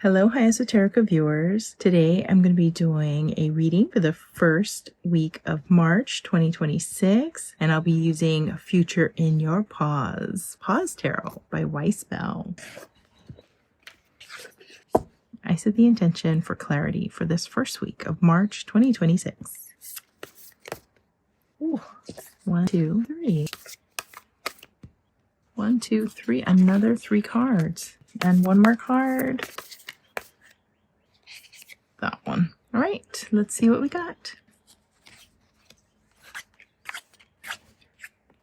Hello, High Esoterica viewers. Today I'm going to be doing a reading for the first week of March 2026, and I'll be using Future in Your Pause Tarot by Weissbell. I set the intention for clarity for this first week of March 2026. Ooh, 1, 2, 3. 1, 2, 3. Another 3 cards. And one more card. That one. All right, let's see what we got.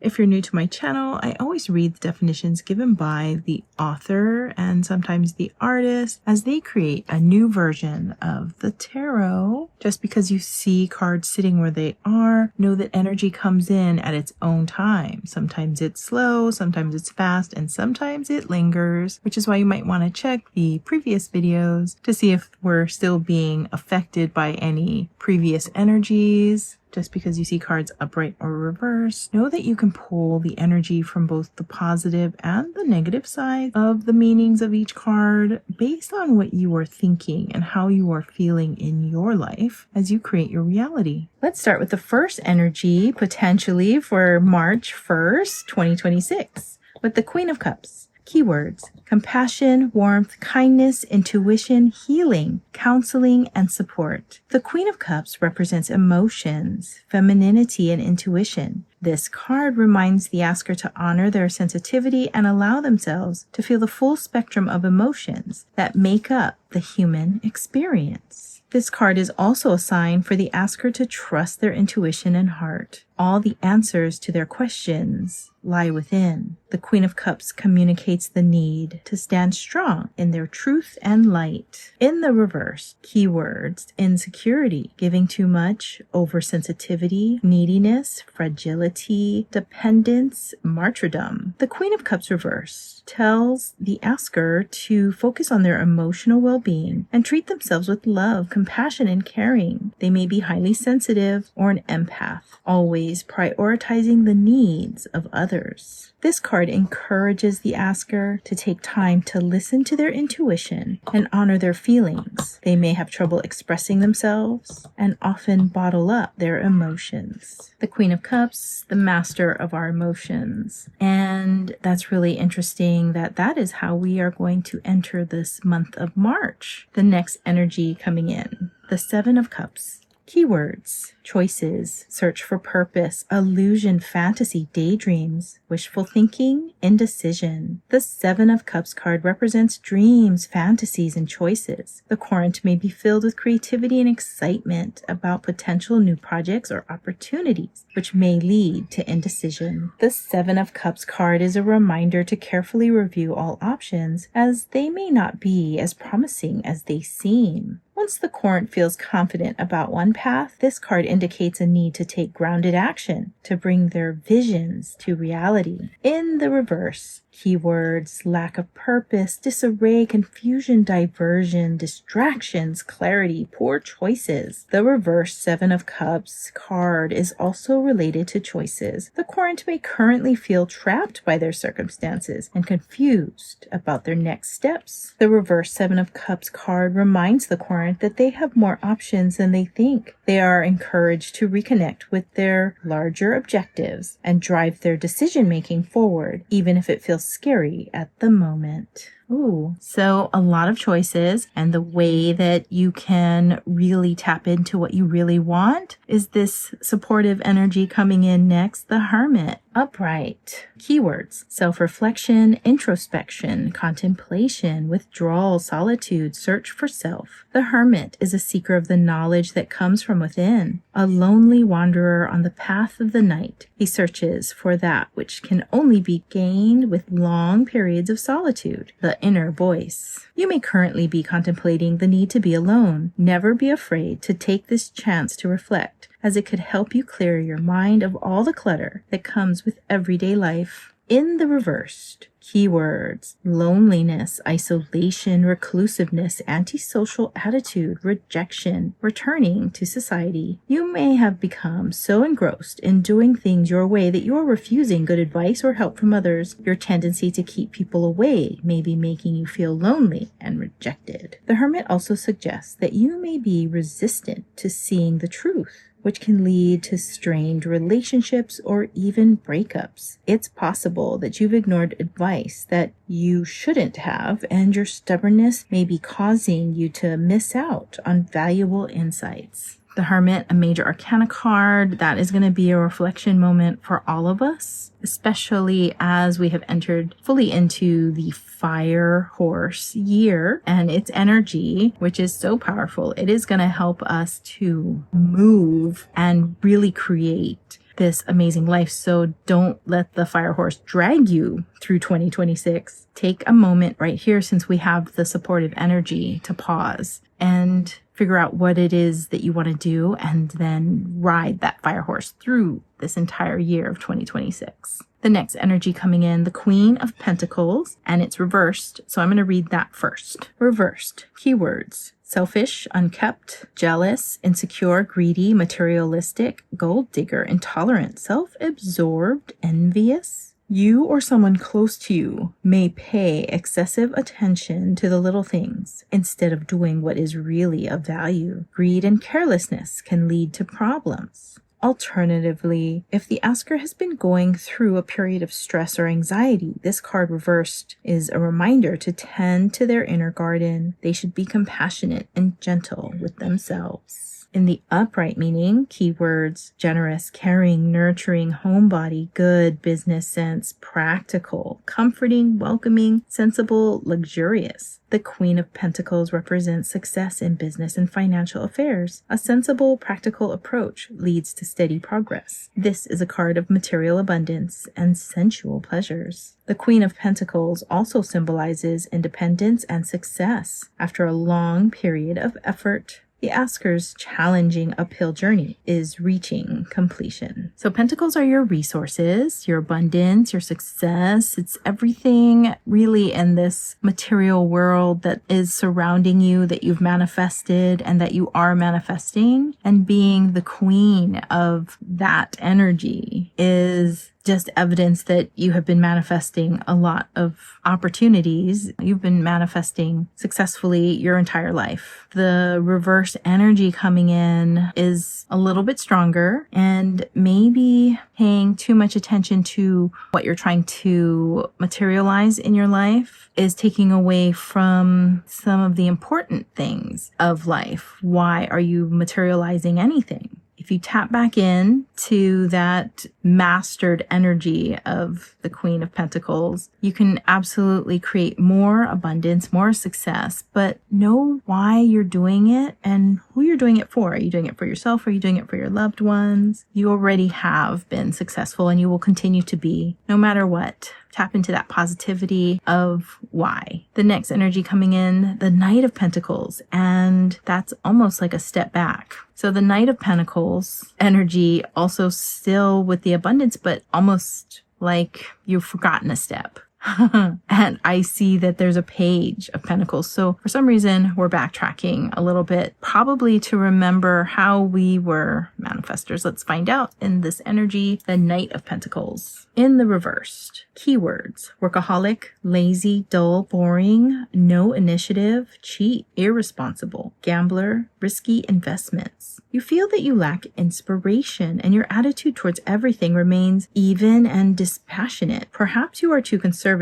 If you're new to my channel, I always read the definitions given by the author and sometimes the artist as they create a new version of the tarot. Just because you see cards sitting where they are, know that energy comes in at its own time. Sometimes it's slow, sometimes it's fast, and sometimes it lingers, which is why you might want to check the previous videos to see if we're still being affected by any previous energies. Just because you see cards upright or reverse, know that you can pull the energy from both the positive and the negative side of the meanings of each card based on what you are thinking and how you are feeling in your life as you create your reality. Let's start with the first energy, potentially for March 1st, 2026, with the Queen of Cups. Keywords: compassion, warmth, kindness, intuition, healing, counseling, and support. The Queen of Cups represents emotions, femininity, and intuition. This card reminds the asker to honor their sensitivity and allow themselves to feel the full spectrum of emotions that make up the human experience. This card is also a sign for the asker to trust their intuition and heart. All the answers to their questions lie within. The Queen of Cups communicates the need to stand strong in their truth and light. In the reverse, keywords: insecurity, giving too much, oversensitivity, neediness, fragility, dependence, martyrdom. The Queen of Cups reverse tells the asker to focus on their emotional well-being and treat themselves with love, compassion, and caring. They may be highly sensitive or an empath, always prioritizing the needs of others. This card encourages the asker to take time to listen to their intuition and honor their feelings. They may have trouble expressing themselves and often bottle up their emotions. The Queen of Cups, the master of our emotions. And that's really interesting that that is how we are going to enter this month of March. The next energy coming in, the Seven of Cups. Keywords: choices, search for purpose, illusion, fantasy, daydreams, wishful thinking, indecision. The Seven of Cups card represents dreams, fantasies, and choices. The current may be filled with creativity and excitement about potential new projects or opportunities, which may lead to indecision. The Seven of Cups card is a reminder to carefully review all options, as they may not be as promising as they seem. Once the current feels confident about one path, this card indicates a need to take grounded action to bring their visions to reality. In the reverse, keywords: lack of purpose, disarray, confusion, diversion, distractions, clarity, poor choices. The reverse Seven of Cups card is also related to choices. The current may currently feel trapped by their circumstances and confused about their next steps. The reverse Seven of Cups card reminds the current that they have more options than they think. They are encouraged to reconnect with their larger objectives and drive their decision-making forward, even if it feels scary at the moment. Ooh, so a lot of choices, and the way that you can really tap into what you really want is this supportive energy coming in next, the Hermit. Upright. Keywords: self-reflection, introspection, contemplation, withdrawal, solitude, search for self. The Hermit is a seeker of the knowledge that comes from within, a lonely wanderer on the path of the night. He searches for that which can only be gained with long periods of solitude, the inner voice. You may currently be contemplating the need to be alone. Never be afraid to take this chance to reflect, as it could help you clear your mind of all the clutter that comes with everyday life. In the reversed, keywords: loneliness, isolation, reclusiveness, antisocial attitude, rejection, returning to society. You may have become so engrossed in doing things your way that you are refusing good advice or help from others. Your tendency to keep people away may be making you feel lonely and rejected. The Hermit also suggests that you may be resistant to seeing the truth, which can lead to strained relationships or even breakups. It's possible that you've ignored advice that you shouldn't have, and your stubbornness may be causing you to miss out on valuable insights. The Hermit, a major arcana card, that is going to be a reflection moment for all of us, especially as we have entered fully into the fire horse year and its energy, which is so powerful. It is going to help us to move and really create this amazing life. So don't let the fire horse drag you through 2026. Take a moment right here, since we have the supportive energy, to pause and figure out what it is that you want to do, and then ride that fire horse through this entire year of 2026. The next energy coming in, the Queen of Pentacles, and it's reversed. So I'm going to read that first. Reversed, keywords: selfish, unkept, jealous, insecure, greedy, materialistic, gold digger, intolerant, self-absorbed, envious. You or someone close to you may pay excessive attention to the little things instead of doing what is really of value. Greed and carelessness can lead to problems. Alternatively, if the asker has been going through a period of stress or anxiety, this card reversed is a reminder to tend to their inner garden. They should be compassionate and gentle with themselves. In the upright meaning, keywords: generous, caring, nurturing, homebody, good, business sense, practical, comforting, welcoming, sensible, luxurious. The Queen of Pentacles represents success in business and financial affairs. A sensible, practical approach leads to steady progress. This is a card of material abundance and sensual pleasures. The Queen of Pentacles also symbolizes independence and success. After a long period of effort, the asker's challenging uphill journey is reaching completion. So pentacles are your resources, your abundance, your success. It's everything really in this material world that is surrounding you, that you've manifested and that you are manifesting. And being the queen of that energy is just evidence that you have been manifesting a lot of opportunities. You've been manifesting successfully your entire life. The reverse energy coming in is a little bit stronger, and maybe paying too much attention to what you're trying to materialize in your life is taking away from some of the important things of life. Why are you materializing anything? If you tap back in to that mastered energy of the Queen of Pentacles, you can absolutely create more abundance, more success, but know why you're doing it and who you're doing it for. Are you doing it for yourself? Are you doing it for your loved ones? You already have been successful, and you will continue to be, no matter what. Tap into that positivity of why. The next energy coming in, the Knight of Pentacles, and that's almost like a step back. So the Knight of Pentacles energy also still with the abundance, but almost like you've forgotten a step. And I see that there's a Page of Pentacles. So for some reason, we're backtracking a little bit, probably to remember how we were manifestors. Let's find out in this energy, the Knight of Pentacles. In the reversed, keywords: workaholic, lazy, dull, boring, no initiative, cheat, irresponsible, gambler, risky investments. You feel that you lack inspiration, and your attitude towards everything remains even and dispassionate. Perhaps you are too conservative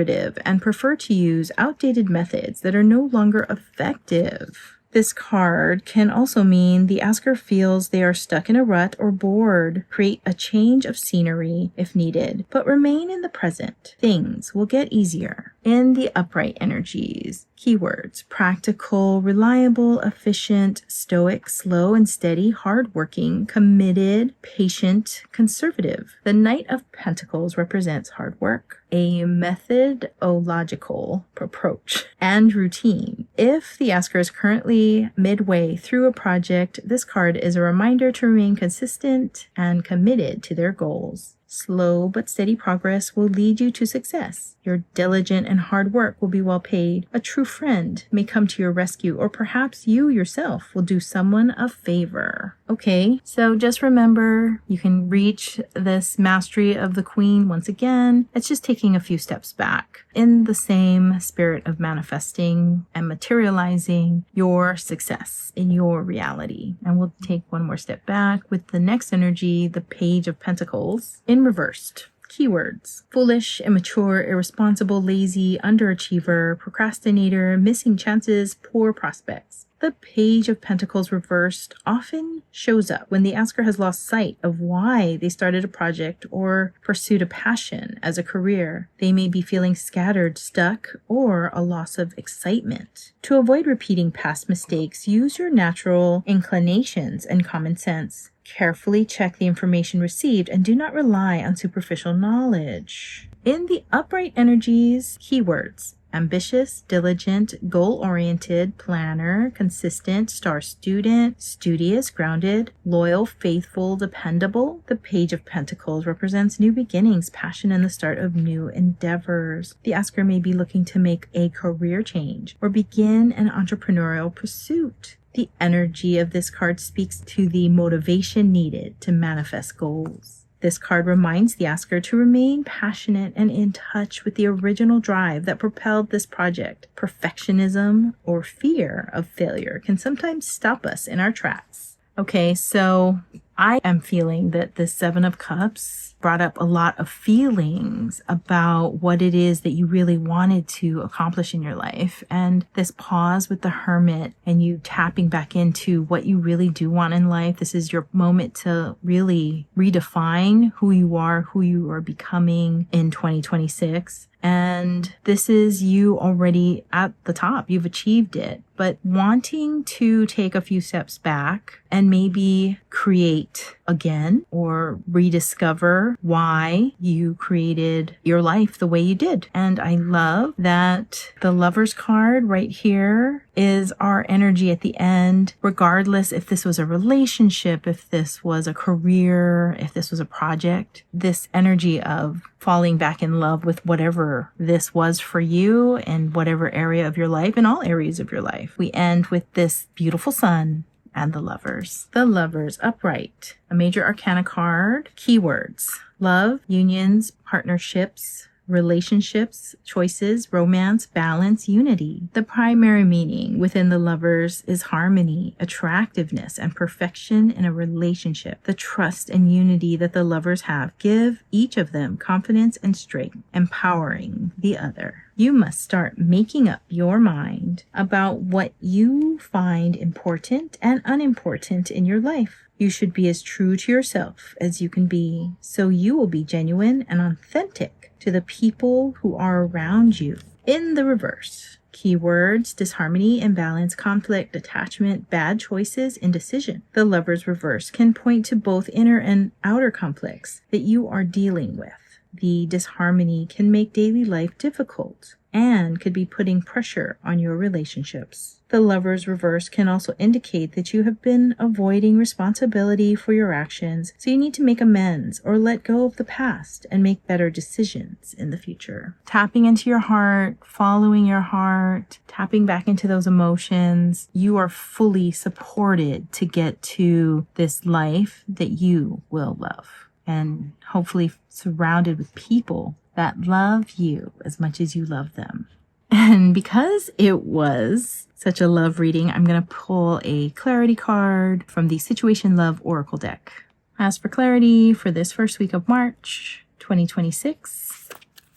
and prefer to use outdated methods that are no longer effective. This card can also mean the asker feels they are stuck in a rut or bored. Create a change of scenery if needed, but remain in the present. Things will get easier. In the upright energies, keywords: practical, reliable, efficient, stoic, slow and steady, hardworking, committed, patient, conservative. The Knight of Pentacles represents hard work, a methodological approach, and routine. If the asker is currently midway through a project, this card is a reminder to remain consistent and committed to their goals. Slow but steady progress will lead you to success. Your diligent and hard work will be well paid. A true friend may come to your rescue, or perhaps you yourself will do someone a favor. Okay, so just remember, you can reach this mastery of the Queen once again. It's just taking a few steps back in the same spirit of manifesting and materializing your success in your reality. And we'll take one more step back with the next energy, the Page of Pentacles, in reversed. Keywords: foolish, immature, irresponsible, lazy, underachiever, procrastinator, missing chances, poor prospects. The Page of Pentacles reversed often shows up when the asker has lost sight of why they started a project or pursued a passion as a career. They may be feeling scattered, stuck, or a loss of excitement. To avoid repeating past mistakes, use your natural inclinations and common sense. Carefully check the information received and do not rely on superficial knowledge. In the upright energies, keywords: ambitious, diligent, goal-oriented, planner, consistent, star student, studious, grounded, loyal, faithful, dependable. The Page of Pentacles represents new beginnings, passion, and the start of new endeavors. The asker may be looking to make a career change or begin an entrepreneurial pursuit. The energy of this card speaks to the motivation needed to manifest goals. This card reminds the asker to remain passionate and in touch with the original drive that propelled this project. Perfectionism or fear of failure can sometimes stop us in our tracks. Okay, so I am feeling that the Seven of Cups brought up a lot of feelings about what it is that you really wanted to accomplish in your life. And this pause with the Hermit and you tapping back into what you really do want in life. This is your moment to really redefine who you are becoming in 2026. And this is you already at the top. You've achieved it. But wanting to take a few steps back and maybe create again or rediscover why you created your life the way you did. And I love that the Lover's card right here is our energy at the end, regardless if this was a relationship, if this was a career, if this was a project, this energy of falling back in love with whatever this was for you in whatever area of your life, in all areas of your life. We end with this beautiful sun and the Lovers. The Lovers upright, a major arcana card, keywords: love, unions, partnerships, relationships, choices, romance, balance, unity. The primary meaning within the Lovers is harmony, attractiveness, and perfection in a relationship. The trust and unity that the Lovers have give each of them confidence and strength, empowering the other. You must start making up your mind about what you find important and unimportant in your life. You should be as true to yourself as you can be, so you will be genuine and authentic to the people who are around you. In the reverse, keywords: disharmony, imbalance, conflict, attachment, bad choices, indecision. The Lover's reverse can point to both inner and outer conflicts that you are dealing with. The disharmony can make daily life difficult and could be putting pressure on your relationships. The Lover's reverse can also indicate that you have been avoiding responsibility for your actions, so you need to make amends or let go of the past and make better decisions in the future. Tapping into your heart, following your heart, tapping back into those emotions, you are fully supported to get to this life that you will love, and hopefully surrounded with people that love you as much as you love them. And because it was such a love reading, I'm going to pull a clarity card from the Situation Love Oracle deck. As for clarity for this first week of March 2026,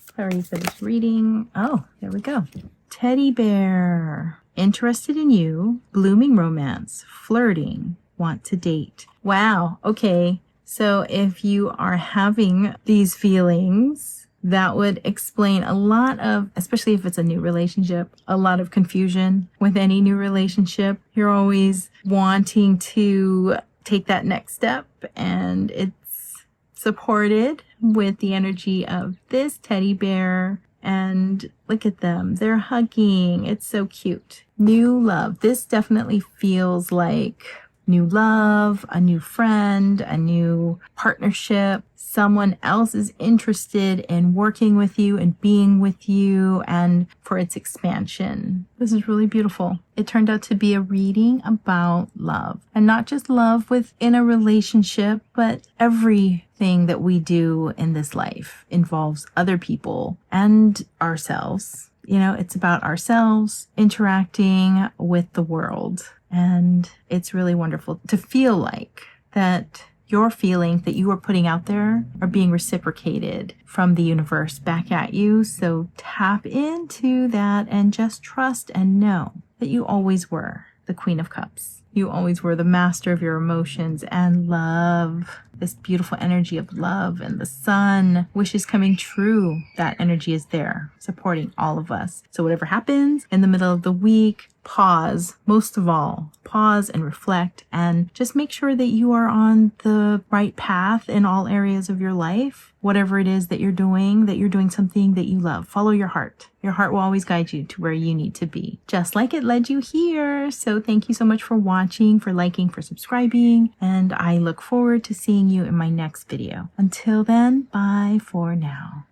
clarity for this reading. Oh, there we go. Teddy bear. Interested in you. Blooming romance. Flirting. Want to date. Wow. Okay. So if you are having these feelings, that would explain a lot of, especially if it's a new relationship, a lot of confusion with any new relationship. You're always wanting to take that next step, and it's supported with the energy of this teddy bear. And look at them. They're hugging. It's so cute. New love. This definitely feels like new love, a new friend, a new partnership. Someone else is interested in working with you and being with you and for its expansion. This is really beautiful. It turned out to be a reading about love, and not just love within a relationship, but everything that we do in this life involves other people and ourselves. You know, it's about ourselves interacting with the world. And it's really wonderful to feel like that your feelings that you are putting out there are being reciprocated from the universe back at you. So tap into that and just trust and know that you always were the Queen of Cups. You always were the master of your emotions and love. This beautiful energy of love and the sun, wishes coming true. That energy is there supporting all of us. So whatever happens in the middle of the week, pause. Most of all, pause and reflect and just make sure that you are on the right path in all areas of your life. Whatever it is that you're doing something that you love. Follow your heart. Your heart will always guide you to where you need to be, just like it led you here. So thank you so much for watching, for liking, for subscribing, and I look forward to seeing you in my next video. Until then, bye for now.